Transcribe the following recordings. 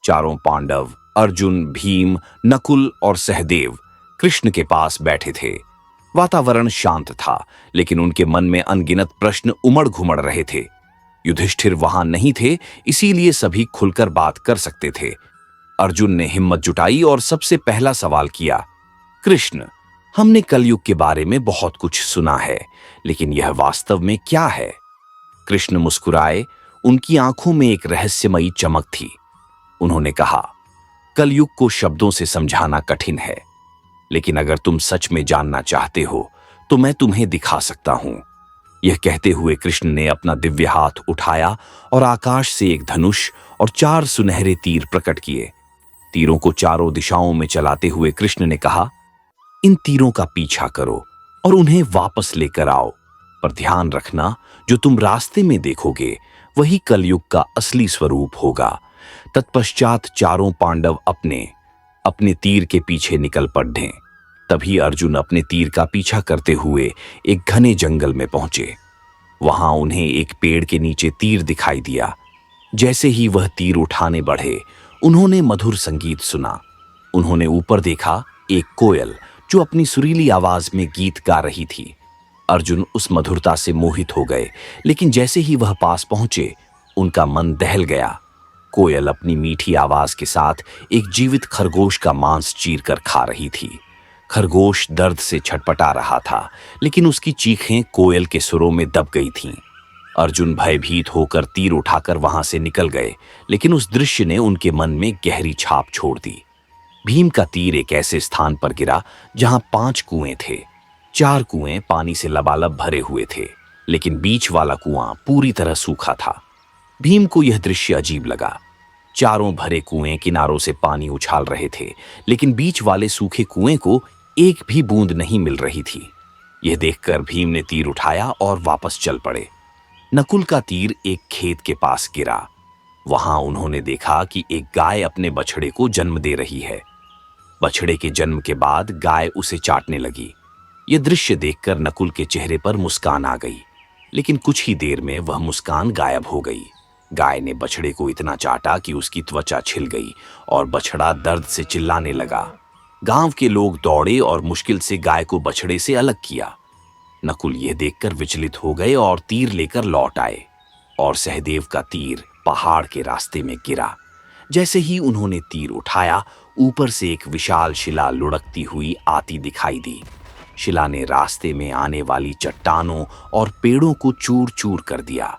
चारों पांडव अर्जुन, भीम, नकुल और सहदेव कृष्ण के पास बैठे थे। वातावरण शांत था, लेकिन उनके मन में अनगिनत प्रश्न उमड़ घुमड़ रहे थे। युधिष्ठिर वहां नहीं थे, इसीलिए सभी खुलकर बात कर सकते थे। अर्जुन ने हिम्मत जुटाई और सबसे पहला सवाल किया, कृष्ण, हमने कलयुग के बारे में बहुत कुछ सुना है, लेकिन यह वास्तव में क्या है? कृष्ण मुस्कुराए, उनकी आंखों में एक रहस्यमयी चमक थी। उन्होंने कहा, कलयुग को शब्दों से समझाना कठिन है, लेकिन अगर तुम सच में जानना चाहते हो तो मैं तुम्हें दिखा सकता हूं। यह कहते हुए कृष्ण ने अपना दिव्य हाथ उठाया और आकाश से एक धनुष और 4 सुनहरे तीर प्रकट किए। तीरों को चारों दिशाओं में चलाते हुए कृष्ण ने कहा, इन तीरों का पीछा करो और उन्हें वापस लेकर आओ, पर ध्यान रखना, जो तुम रास्ते में देखोगे वही कलयुग का असली स्वरूप होगा। तत्पश्चात चारों पांडव अपने अपने तीर के पीछे निकल पड़े। तभी अर्जुन अपने तीर का पीछा करते हुए एक घने जंगल में पहुंचे। वहां उन्हें एक पेड़ के नीचे तीर दिखाई दिया। जैसे ही वह तीर उठाने बढ़े, उन्होंने मधुर संगीत सुना। उन्होंने ऊपर देखा, एक कोयल जो अपनी सुरीली आवाज में गीत गा रही थी। अर्जुन उस मधुरता से मोहित हो गए, लेकिन जैसे ही वह पास पहुंचे, उनका मन दहल गया। कोयल अपनी मीठी आवाज के साथ एक जीवित खरगोश का मांस चीर कर खा रही थी। खरगोश दर्द से छटपटा रहा था, लेकिन उसकी चीखें कोयल के सुरों में दब गई थीं। अर्जुन भयभीत होकर तीर उठाकर वहां से निकल गए, लेकिन उस दृश्य ने उनके मन में गहरी छाप छोड़ दी। भीम का तीर एक ऐसे स्थान पर गिरा जहां 5 कुएं थे। 4 कुएं पानी से लबालब भरे हुए थे, लेकिन बीच वाला कुआं पूरी तरह सूखा था। भीम को यह दृश्य अजीब लगा। चारों भरे कुएं किनारों से पानी उछाल रहे थे, लेकिन बीच वाले सूखे कुएं को एक भी बूंद नहीं मिल रही थी। यह देखकर भीम ने तीर उठाया और वापस चल पड़े। नकुल का तीर एक खेत के पास गिरा। वहां उन्होंने देखा कि एक गाय अपने बछड़े को जन्म दे रही है। बछड़े के जन्म के बाद गाय उसे चाटने लगी। यह दृश्य देखकर नकुल के चेहरे पर मुस्कान आ गई, लेकिन कुछ ही देर में वह मुस्कान गायब हो गई। गाय ने बछड़े को इतना चाटा कि उसकी त्वचा छिल गई और बछड़ा दर्द से चिल्लाने लगा। गांव के लोग दौड़े और मुश्किल से गाय को बछड़े से अलग किया। नकुल यह देखकर विचलित हो गए और तीर लेकर लौट आए, और सहदेव का तीर पहाड़ के रास्ते में गिरा। जैसे ही उन्होंने तीर उठाया, ऊपर से एक विशाल शिला लुढ़कती हुई आती दिखाई दी। शिला ने रास्ते में आने वाली चट्टानों और पेड़ों को चूर चूर कर दिया।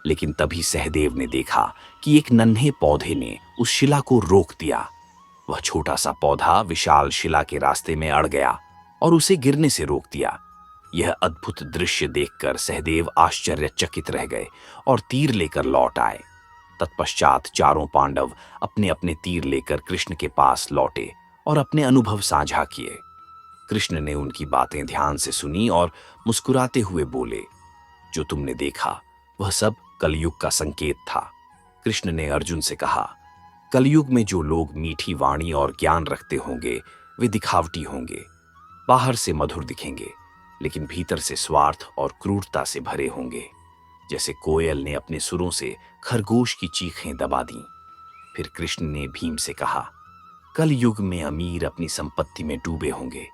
लेकिन तभी सहदेव ने देखा कि एक नन्हे पौधे ने उस शिला को रोक दिया। वह छोटा सा पौधा विशाल शिला के रास्ते में अड़ गया और उसे गिरने से रोक दिया। यह अद्भुत दृश्य देखकर सहदेव आश्चर्यचकित रह गए और तीर लेकर लौट आए। तत्पश्चात चारों पांडव अपने अपने तीर लेकर कृष्ण के पास लौटे और अपने अनुभव साझा किए। कृष्ण ने उनकी बातें ध्यान से सुनी और मुस्कुराते हुए बोले, जो तुमने देखा वह सब कलयुग का संकेत था। कृष्ण ने अर्जुन से कहा, कलयुग में जो लोग मीठी वाणी और ज्ञान रखते होंगे वे दिखावटी होंगे। बाहर से मधुर दिखेंगे, लेकिन भीतर से स्वार्थ और क्रूरता से भरे होंगे। जैसे कोयल ने अपने सुरों से खरगोश की चीखें दबा दी। फिर कृष्ण ने भीम से कहा, कल युग में अमीर अपनी संपत्ति में डूबे होंगे,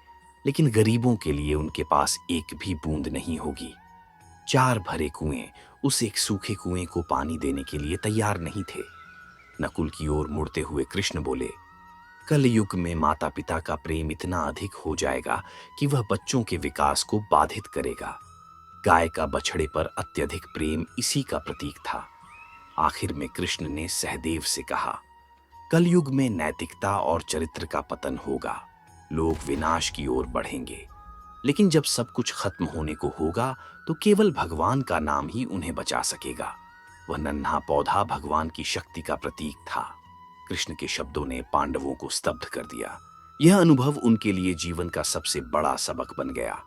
लेकिन गरीबों के लिए उनके पास एक भी बूंद नहीं होगी। 4 भरे कुएं उस एक सूखे कुएं को पानी देने के लिए तैयार नहीं थे। नकुल की ओर मुड़ते हुए कृष्ण बोले, कल युग में माता पिता का प्रेम इतना अधिक हो जाएगा कि वह बच्चों के विकास को बाधित करेगा। गाय का बछड़े पर अत्यधिक प्रेम इसी का प्रतीक था। आखिर में कृष्ण ने सहदेव से कहा, कलयुग में नैतिकता और चरित्र का पतन होगा। लोग विनाश की ओर बढ़ेंगे, लेकिन जब सब कुछ खत्म होने को होगा तो केवल भगवान का नाम ही उन्हें बचा सकेगा। वह नन्हा पौधा भगवान की शक्ति का प्रतीक था। कृष्ण के शब्दों ने पांडवों को स्तब्ध कर दिया। यह अनुभव उनके लिए जीवन का सबसे बड़ा सबक बन गया।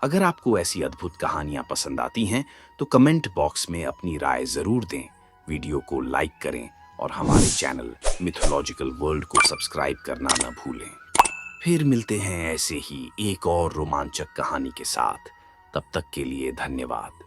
अगर आपको ऐसी अद्भुत कहानियां पसंद आती हैं तो कमेंट बॉक्स में अपनी राय जरूर दें। वीडियो को लाइक करें और हमारे चैनल मिथोलॉजिकल वर्ल्ड को सब्सक्राइब करना न भूलें। फिर मिलते हैं ऐसे ही एक और रोमांचक कहानी के साथ। तब तक के लिए धन्यवाद।